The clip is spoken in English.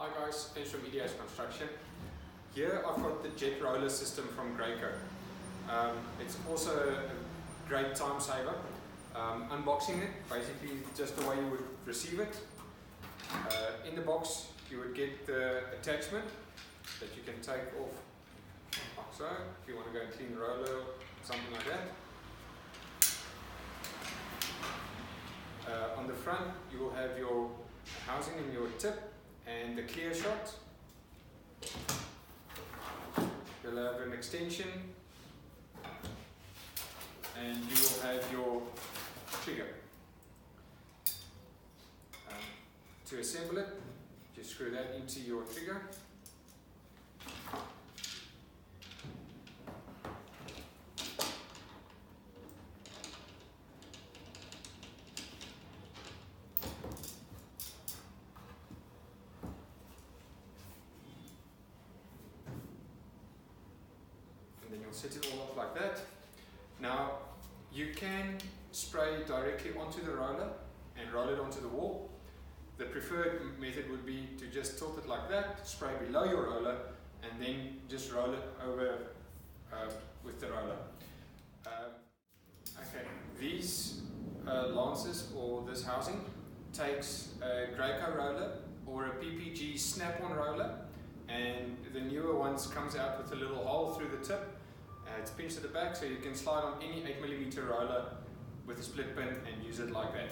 Hi guys, it's from enthusiast construction. Here I've got the jet roller system from Graco. It's also a great time saver. Unboxing it, basically just the way you would receive it. In the box you would get the attachment that you can take off like so, if you want to go and clean the roller or something like that. On the front you will have your housing and your tip and the clear shot. You'll have an extension and you will have your trigger. To assemble it, just screw that into your trigger. Then you'll set it all up like that. Now you can spray directly onto the roller and roll it onto the wall. The preferred method would be to just tilt it like that, spray below your roller, and then just roll it over with the roller. Okay, these lances or this housing takes a Graco roller or a PPG snap-on roller, and the newer ones comes out with a little hole through the tip. It's pinched at the back, so you can slide on any 8mm roller with a split pin and use it like that.